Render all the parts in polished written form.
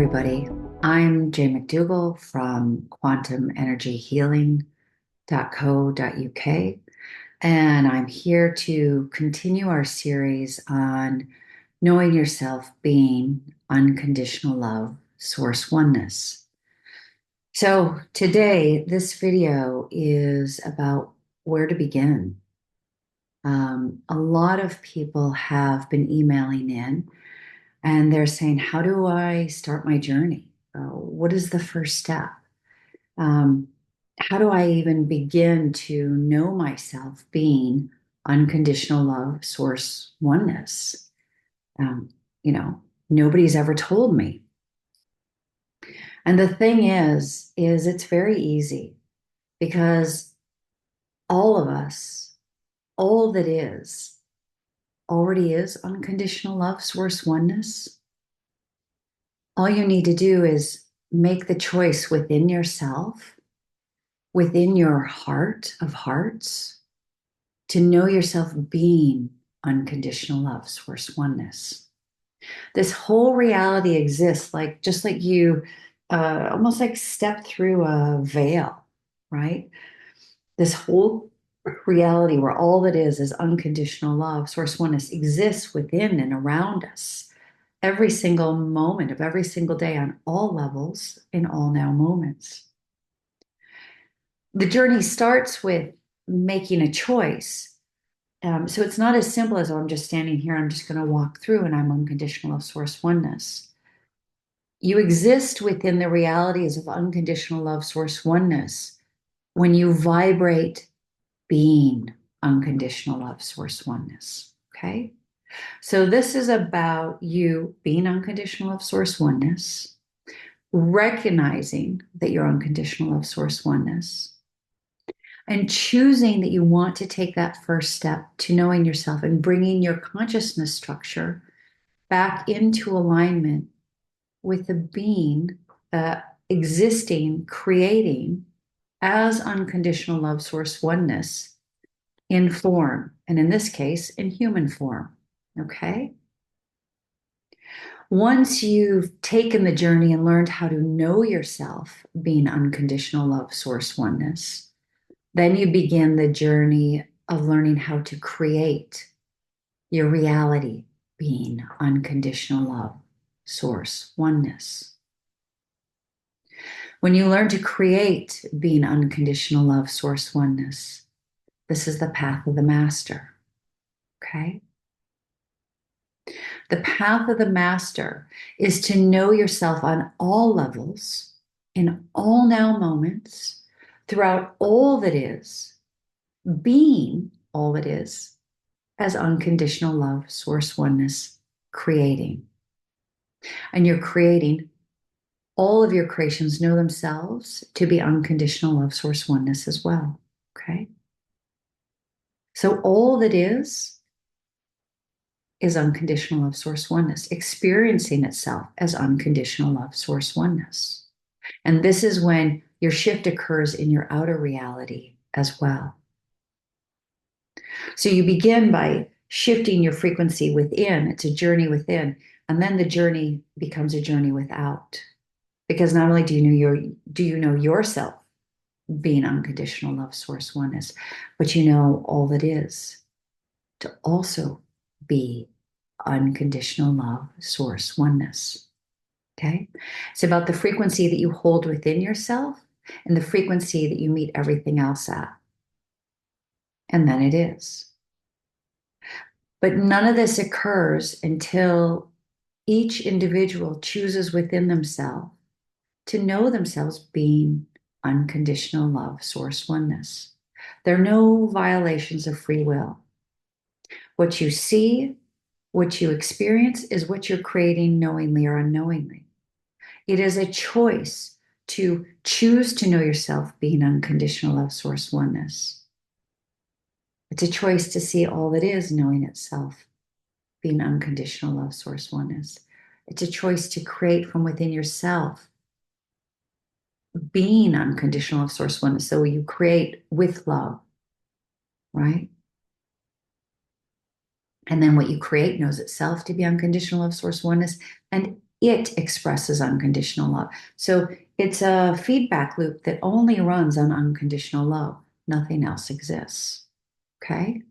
everybody. I'm Jay McDougall from quantumenergyhealing.co.uk, and I'm here to continue our series on knowing yourself, being unconditional love, source oneness. So today, this video is about where to begin. A lot of people have been emailing in and they're saying, how do I start my journey? What is the first step? Um, how do I even begin to know myself being unconditional love, source oneness? Um, you know, nobody's ever told me. And the thing is it's very easy because all of us, all that is, already is unconditional love, source oneness. All you need to do is make the choice within yourself, within your heart of hearts, to know yourself being unconditional love, source oneness. This whole reality exists like just like you almost like step through a veil, right? This whole reality where all that is unconditional love, source oneness exists within and around us every single moment of every single day on all levels in all now moments. The journey starts with making a choice. So it's not as simple as, oh, I'm just standing here, I'm just going to walk through and I'm unconditional of source oneness. You exist within the realities of unconditional love, source oneness when you vibrate being unconditional love, source oneness. Okay. So this is about you being unconditional love, source oneness, recognizing that you're unconditional love, source oneness, and choosing that you want to take that first step to knowing yourself and bringing your consciousness structure back into alignment with the being, existing, creating as unconditional love, source oneness in form, and in this case, in human form. Okay? Once you've taken the journey and learned how to know yourself being unconditional love, source oneness, then you begin the journey of learning how to create your reality being unconditional love, source oneness. When you learn to create being unconditional love, source oneness, this is the path of the master. Okay? The path of the master is to know yourself on all levels, in all now moments, throughout all that is, being all that is, as unconditional love, source oneness, creating. And you're creating, all of your creations know themselves to be unconditional love, source oneness as well. Okay? So all that is unconditional love, source oneness, experiencing itself as unconditional love, source oneness. And this is when your shift occurs in your outer reality as well. So you begin by shifting your frequency within. It's a journey within, and then the journey becomes a journey without. Because not only do you know yourself being unconditional love, source oneness, but you know all that is to also be unconditional love, source oneness. Okay? It's about the frequency that you hold within yourself and the frequency that you meet everything else at. And then it is. But none of this occurs until each individual chooses within themselves to know themselves being unconditional love, source oneness. There are no violations of free will. What you see, what you experience is what you're creating knowingly or unknowingly. It is a choice to choose to know yourself being unconditional love, source oneness. It's a choice to see all that is knowing itself being unconditional love, source oneness. It's a choice to create from within yourself being unconditional love, source oneness. So you create with love, right? And then what you create knows itself to be unconditional love, source oneness, and it expresses unconditional love. So it's a feedback loop that only runs on unconditional love. Nothing else exists. Okay.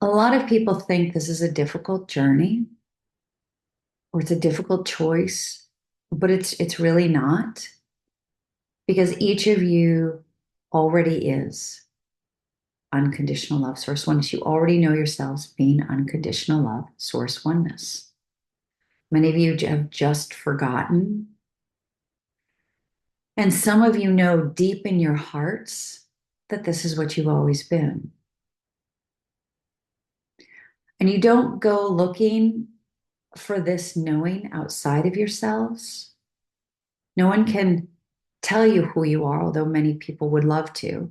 A lot of people think this is a difficult journey or it's a difficult choice, but it's really not because each of you already is unconditional love source oneness. You already know yourselves being unconditional love source oneness. Many of you have just forgotten. And some of you know deep in your hearts that this is what you've always been. And you don't go looking for this knowing outside of yourselves. No one can tell you who you are, although many people would love to.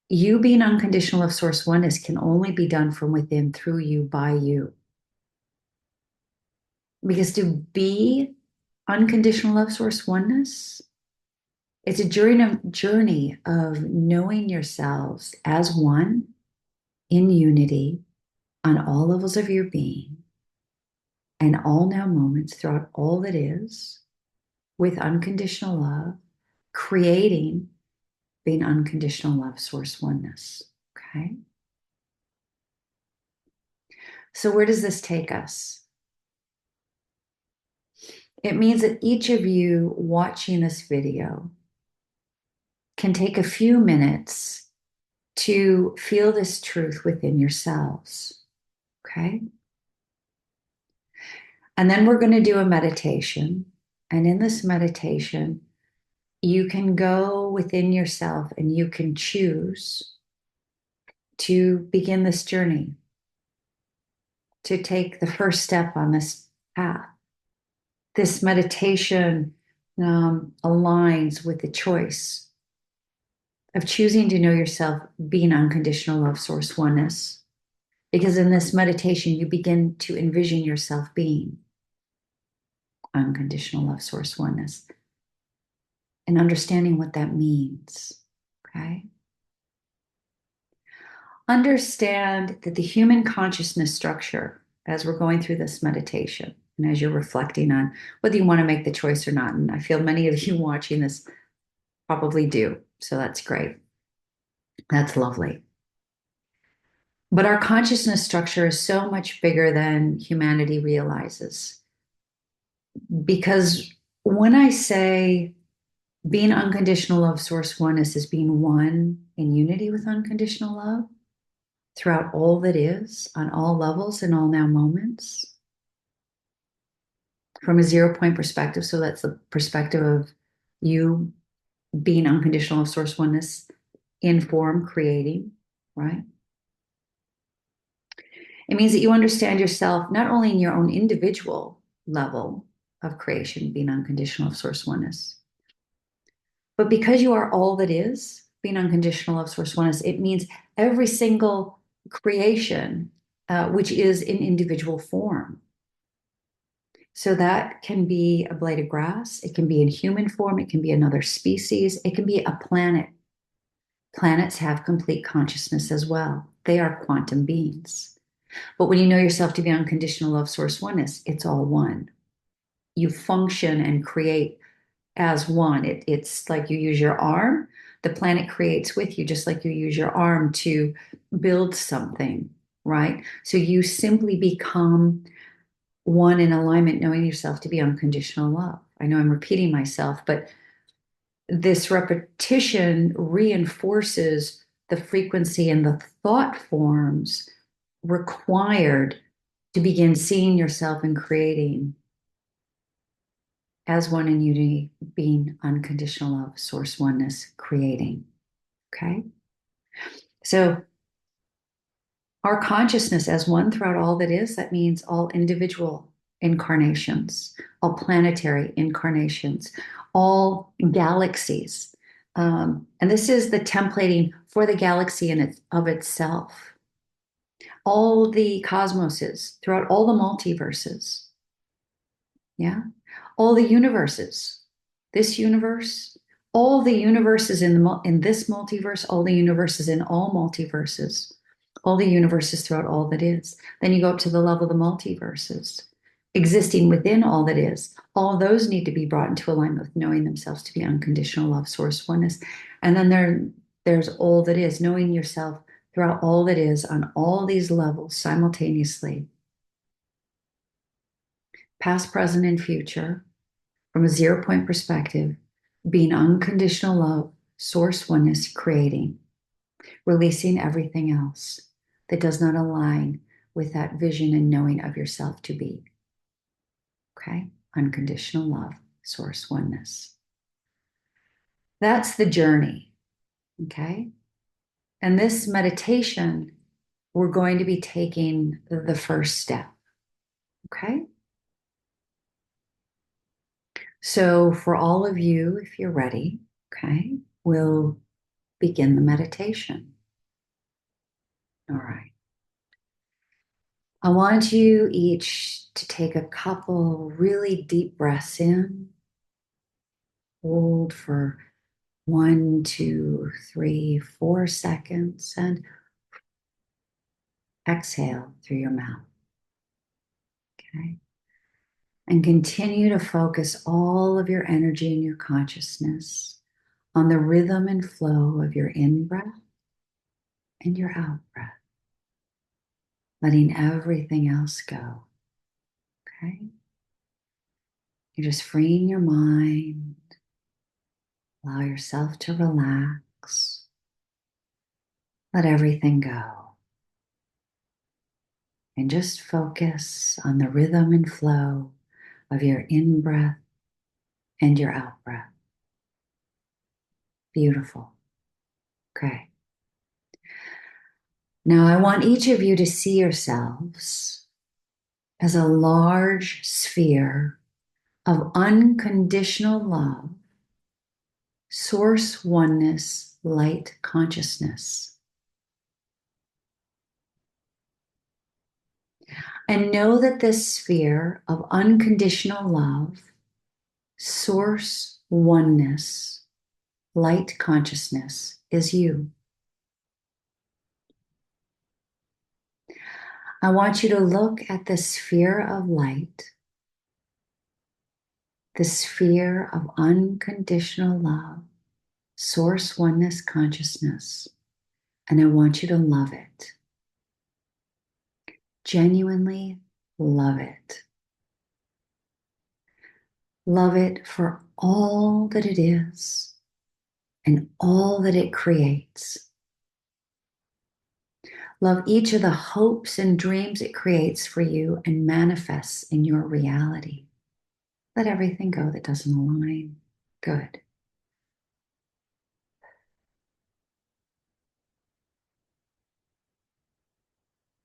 You being unconditional love source oneness can only be done from within, through you, by you. Because to be unconditional love source oneness, it's a journey of knowing yourselves as one in unity on all levels of your being and all now moments throughout all that is with unconditional love, creating being unconditional love source oneness. Okay. So, where does this take us? It means that each of you watching this video can take a few minutes to feel this truth within yourselves. Okay. And then we're going to do a meditation. And in this meditation, you can go within yourself and you can choose to begin this journey, to take the first step on this path. This meditation aligns with the choice of choosing to know yourself being unconditional love source oneness. Because in this meditation, you begin to envision yourself being unconditional love source oneness and understanding what that means. Okay. Understand that the human consciousness structure, as we're going through this meditation, and as you're reflecting on whether you want to make the choice or not, and I feel many of you watching this probably do, so that's great. That's lovely. But our consciousness structure is so much bigger than humanity realizes. Because when I say being unconditional love source oneness is being one in unity with unconditional love throughout all that is, on all levels and all now moments, from a 0 point perspective. So that's the perspective of you being unconditional love source oneness in form, creating, right? It means that you understand yourself not only in your own individual level of creation, being unconditional love source oneness, but because you are all that is, being unconditional love source oneness, it means every single creation, which is in individual form. So that can be a blade of grass, it can be in human form, it can be another species, it can be a planet. Planets have complete consciousness as well. They are quantum beings. But when you know yourself to be unconditional love source oneness, it's all one. You function and create as one. It's like you use your arm, the planet creates with you, just like you use your arm to build something, right? So you simply become one in alignment, knowing yourself to be unconditional love. I know I'm repeating myself, but this repetition reinforces the frequency and the thought forms required to begin seeing yourself and creating as one in unity, being unconditional love, source oneness, creating. Okay. So our consciousness as one throughout all that is, that means all individual incarnations, all planetary incarnations, all galaxies. And this is the templating for the galaxy of itself. All the cosmoses throughout all the multiverses. Yeah. All the universes. This universe, all the universes in this multiverse, all the universes in all multiverses, all the universes throughout all that is. Then you go up to the level of the multiverses, existing within all that is. All of those need to be brought into alignment with knowing themselves to be unconditional love, source oneness. And then there's all that is, knowing yourself throughout all that is on all these levels simultaneously, past, present, and future, from a 0 point perspective, being unconditional love, source oneness, creating, releasing everything else that does not align with that vision and knowing of yourself to be. Okay? Unconditional love, source oneness. That's the journey. Okay? And this meditation, we're going to be taking the first step. Okay? So, for all of you, if you're ready, okay, we'll begin the meditation. All right. I want you each to take a couple really deep breaths in, hold for 1, 2, 3, 4 seconds, and exhale through your mouth. Okay. And continue to focus all of your energy and your consciousness on the rhythm and flow of your in breath and your out breath, letting everything else go. Okay. You're just freeing your mind. Allow yourself to relax. Let everything go. And just focus on the rhythm and flow of your in breath and your out breath. Beautiful. Okay. Now I want each of you to see yourselves as a large sphere of unconditional love, source oneness, light consciousness. And know that this sphere of unconditional love, source oneness, light consciousness is you. I want you to look at the sphere of light, the sphere of unconditional love, source oneness consciousness, and I want you to love it. Genuinely love it. Love it for all that it is and all that it creates. Love each of the hopes and dreams it creates for you and manifests in your reality. Let everything go that doesn't align. Good.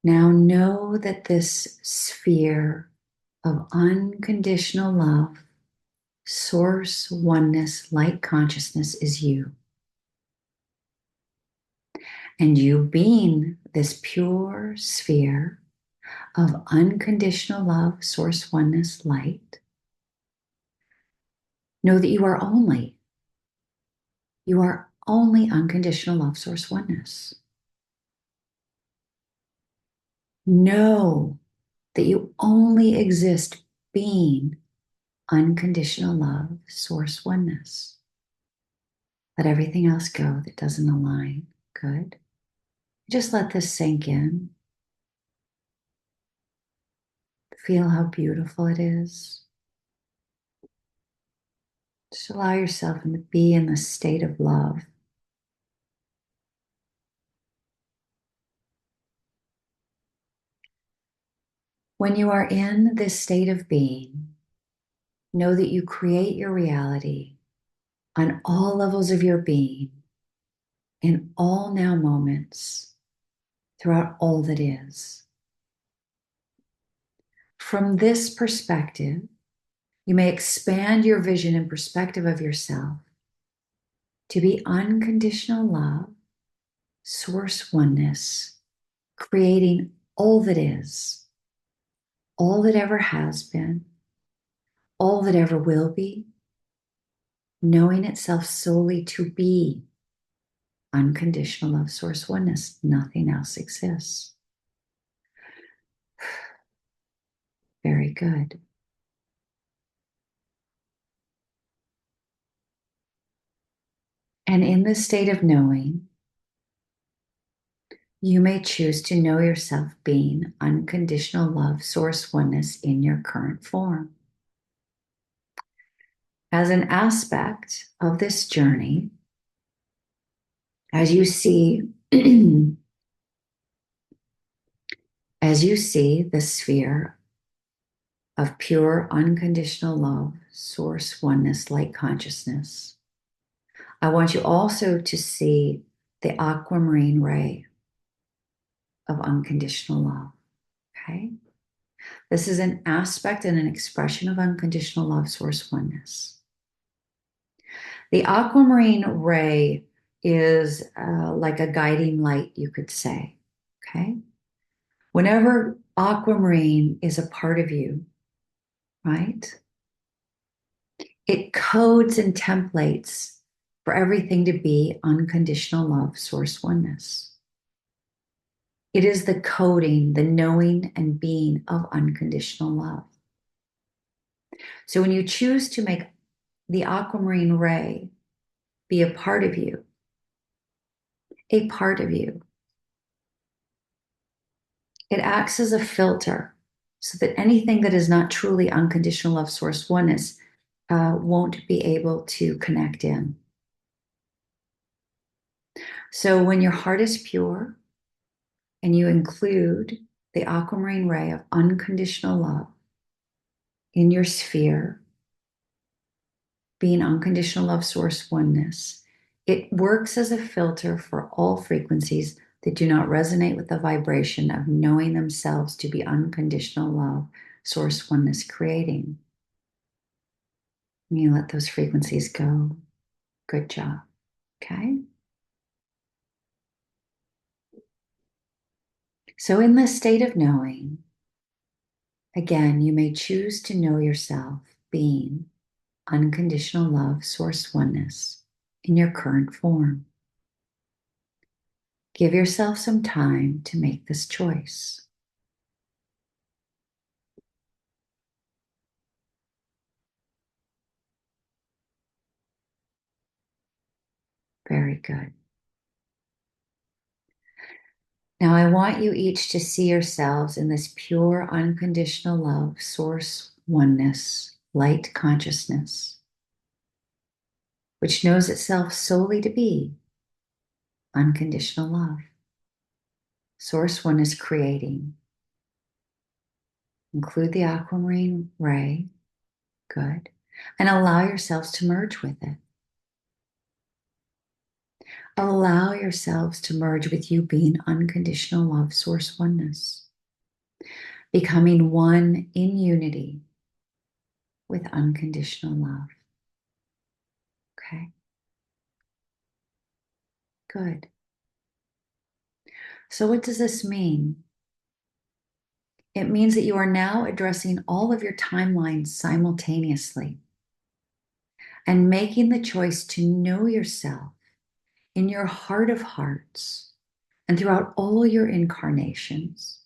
Now know that this sphere of unconditional love, source oneness, light consciousness is you. And you being this pure sphere of unconditional love, source oneness, light, know that you are only unconditional love, source oneness. Know that you only exist being unconditional love, source oneness. Let everything else go that doesn't align. Good. Just let this sink in. Feel how beautiful it is. Just allow yourself to be in the state of love. When you are in this state of being, know that you create your reality on all levels of your being, in all now moments, throughout all that is. From this perspective, you may expand your vision and perspective of yourself to be unconditional love, source oneness, creating all that is, all that ever has been, all that ever will be, knowing itself solely to be Unconditional love, source oneness. Nothing else exists. Very good. And in this state of knowing, you may choose to know yourself being unconditional love, source oneness in your current form. As an aspect of this journey, as you see, as you see the sphere of pure unconditional love, source oneness, light consciousness, I want you also to see the aquamarine ray of unconditional love. Okay? This is an aspect and an expression of unconditional love, source oneness. The aquamarine ray is like a guiding light, you could say. Okay? Whenever aquamarine is a part of you, right? It codes and templates for everything to be unconditional love, source oneness. It is the coding, the knowing and being of unconditional love. So when you choose to make the aquamarine ray be a part of you, it acts as a filter so that anything that is not truly unconditional love, source oneness won't be able to connect in. So when your heart is pure and you include the aquamarine ray of unconditional love in your sphere, being unconditional love, source oneness, it works as a filter for all frequencies that do not resonate with the vibration of knowing themselves to be unconditional love, source oneness creating. And you let those frequencies go. Good job. Okay? So in this state of knowing, again, you may choose to know yourself being unconditional love, source oneness in your current form. Give yourself some time to make this choice. Very good. Now, I want you each to see yourselves in this pure, unconditional love, source oneness, light consciousness, which knows itself solely to be unconditional love. Source oneness creating. Include the aquamarine ray. Good. And allow yourselves to merge with it. Allow yourselves to merge with you being unconditional love, source oneness. Becoming one in unity with unconditional love. Okay? Good. So what does this mean? It means that you are now addressing all of your timelines simultaneously and making the choice to know yourself in your heart of hearts and throughout all your incarnations,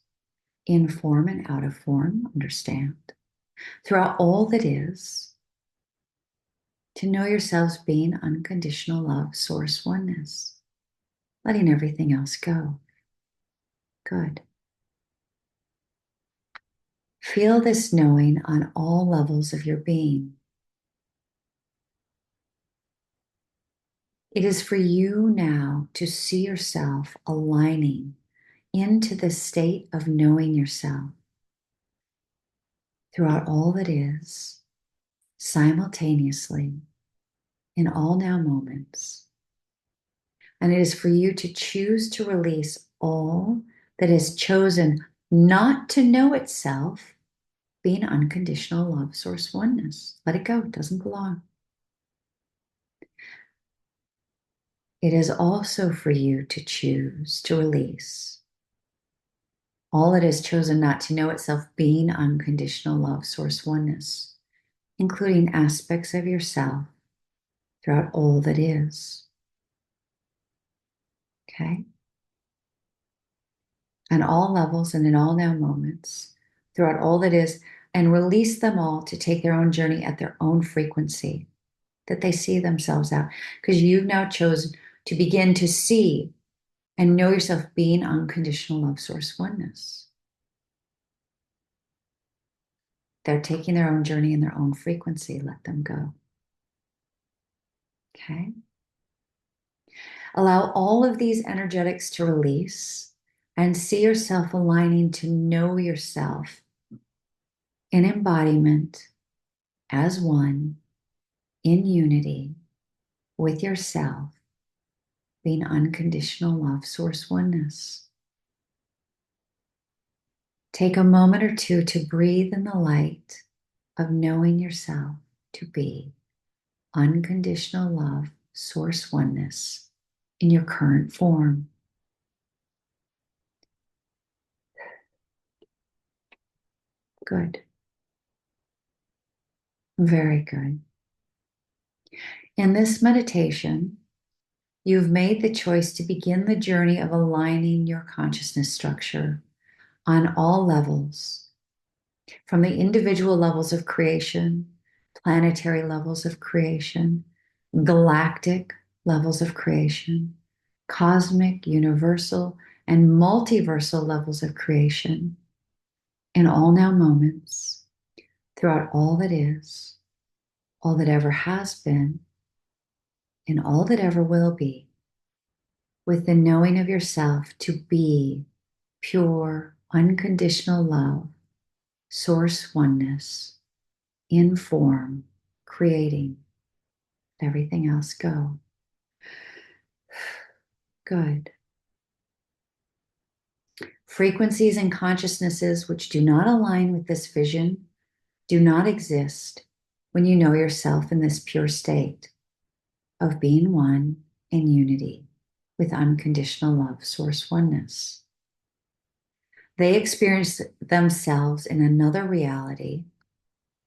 in form and out of form, understand, throughout all that is, to know yourselves being unconditional love, source oneness, letting everything else go. Good. Feel this knowing on all levels of your being. It is for you now to see yourself aligning into the state of knowing yourself throughout all that is, simultaneously, in all now moments. And it is for you to choose to release all that is chosen not to know itself, being unconditional love, source oneness. Let it go, it doesn't belong. It is also for you to choose to release all that is chosen not to know itself, being unconditional love, source oneness, including aspects of yourself throughout all that is. Okay? On all levels and in all now moments, throughout all that is, and release them all to take their own journey at their own frequency that they see themselves at. Because you've now chosen to begin to see and know yourself being unconditional love source oneness. They're taking their own journey in their own frequency. Let them go. Okay? Allow all of these energetics to release and see yourself aligning to know yourself in embodiment as one, in unity with yourself, being unconditional love source oneness. Take a moment or two to breathe in the light of knowing yourself to be unconditional love source oneness in your current form. Good. Very good. In this meditation, you've made the choice to begin the journey of aligning your consciousness structure on all levels, from the individual levels of creation, planetary levels of creation, galactic levels of creation, cosmic, universal, and multiversal levels of creation, in all now moments, throughout all that is, all that ever has been, and all that ever will be, with the knowing of yourself to be pure, unconditional love, source oneness, in form, creating, let everything else go. Good. Frequencies and consciousnesses which do not align with this vision do not exist when you know yourself in this pure state of being one in unity with unconditional love, source oneness. They experience themselves in another reality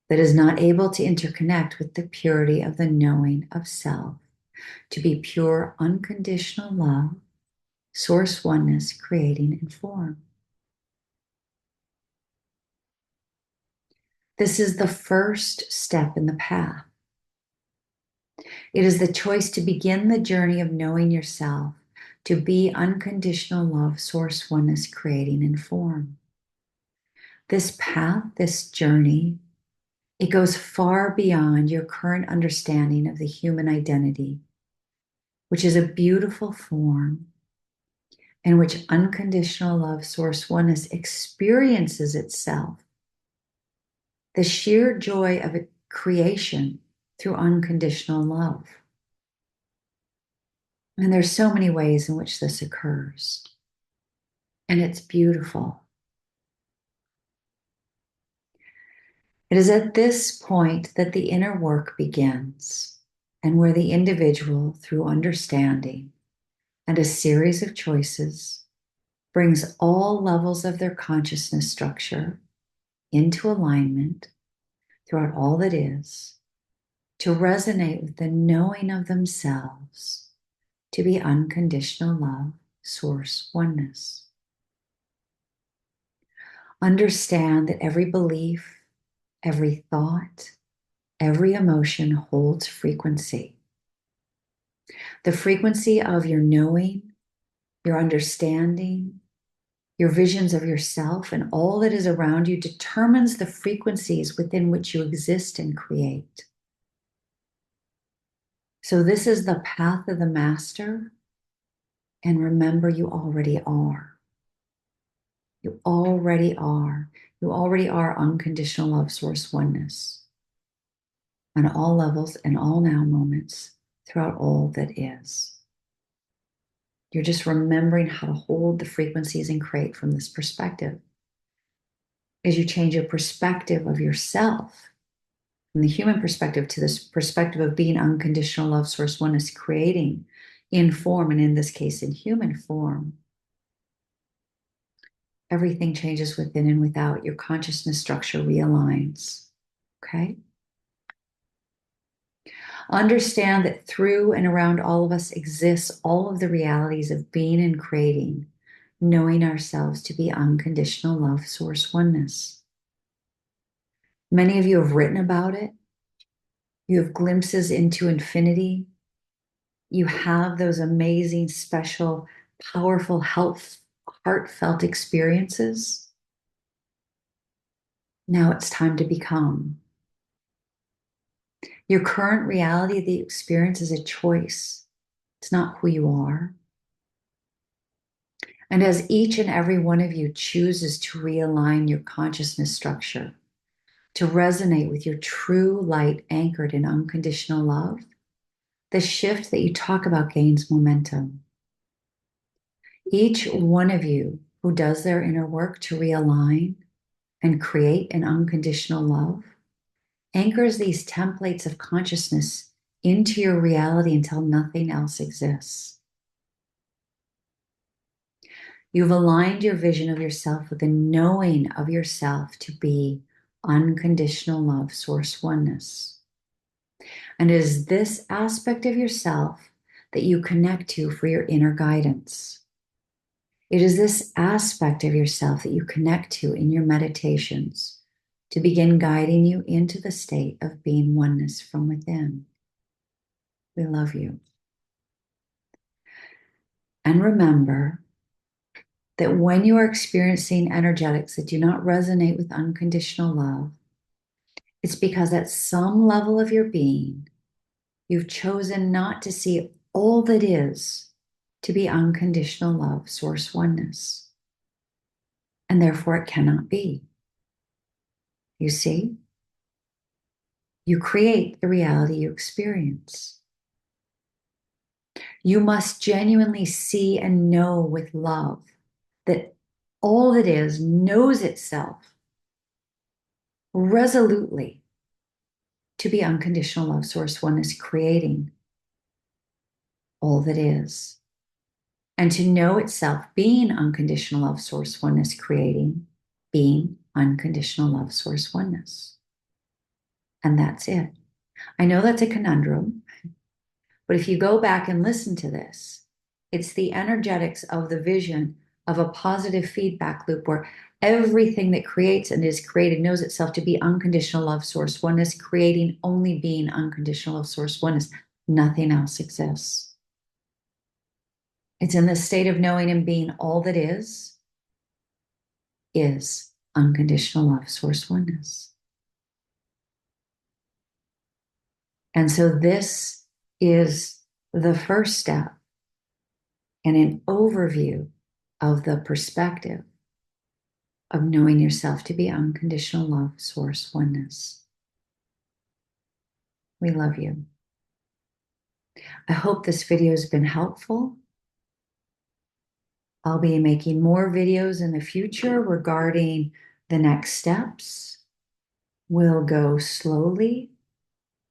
that is not able to interconnect with the purity of the knowing of self, to be pure, unconditional love, source oneness, creating in form. This is the first step in the path. It is the choice to begin the journey of knowing yourself, to be unconditional love, source oneness, creating in form. This path, this journey, it goes far beyond your current understanding of the human identity, which is a beautiful form in which unconditional love, source oneness experiences itself. The sheer joy of creation through unconditional love. And there's so many ways in which this occurs. And it's beautiful. It is at this point that the inner work begins, and where the individual, through understanding and a series of choices, brings all levels of their consciousness structure into alignment throughout all that is, to resonate with the knowing of themselves, to be unconditional love, source oneness. Understand that every belief, every thought, every emotion holds frequency. The frequency of your knowing, your understanding, your visions of yourself, and all that is around you determines the frequencies within which you exist and create. So this is the path of the master. And remember, you already are. You already are. You already are unconditional love, source oneness on all levels and all now moments throughout all that is. You're just remembering how to hold the frequencies and create from this perspective. As you change your perspective of yourself, from the human perspective to this perspective of being unconditional love, source oneness, creating in form, and in this case, in human form, everything changes within and without. Your consciousness structure realigns. Okay? Understand that through and around all of us exists all of the realities of being and creating, knowing ourselves to be unconditional love, source oneness. Many of you have written about it. You have glimpses into infinity. You have those amazing, special, powerful, heartfelt experiences. Now it's time to become. Your current reality, the experience, is a choice. It's not who you are. And as each and every one of you chooses to realign your consciousness structure to resonate with your true light anchored in unconditional love, the shift that you talk about gains momentum. Each one of you who does their inner work to realign and create an unconditional love anchors these templates of consciousness into your reality until nothing else exists. You've aligned your vision of yourself with the knowing of yourself to be unconditional love, source oneness. And it is this aspect of yourself that you connect to for your inner guidance. It is this aspect of yourself that you connect to in your meditations to begin guiding you into the state of being oneness from within. We love you. And remember that when you are experiencing energetics that do not resonate with unconditional love, it's because at some level of your being, you've chosen not to see all that is to be unconditional love, source oneness. And therefore it cannot be. You see? You create the reality you experience. You must genuinely see and know with love that all that is knows itself resolutely to be unconditional love, source oneness, creating all that is. And to know itself being unconditional love, source oneness, creating being unconditional love, source oneness. And that's it. I know that's a conundrum, but if you go back and listen to this, it's the energetics of the vision of a positive feedback loop where everything that creates and is created knows itself to be unconditional love, source oneness, creating only being unconditional love, source oneness. Nothing else exists. It's in the state of knowing and being all that is unconditional love, source oneness. And so this is the first step in an overview of the perspective of knowing yourself to be unconditional love, source oneness. We love you. I hope this video has been helpful. I'll be making more videos in the future regarding the next steps. We'll go slowly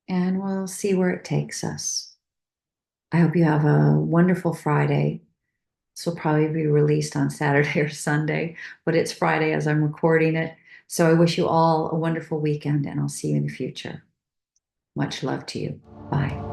and we'll see where it takes us. I hope you have a wonderful Friday. This will probably be released on Saturday or Sunday, but it's Friday as I'm recording it. So I wish you all a wonderful weekend and I'll see you in the future. Much love to you. Bye.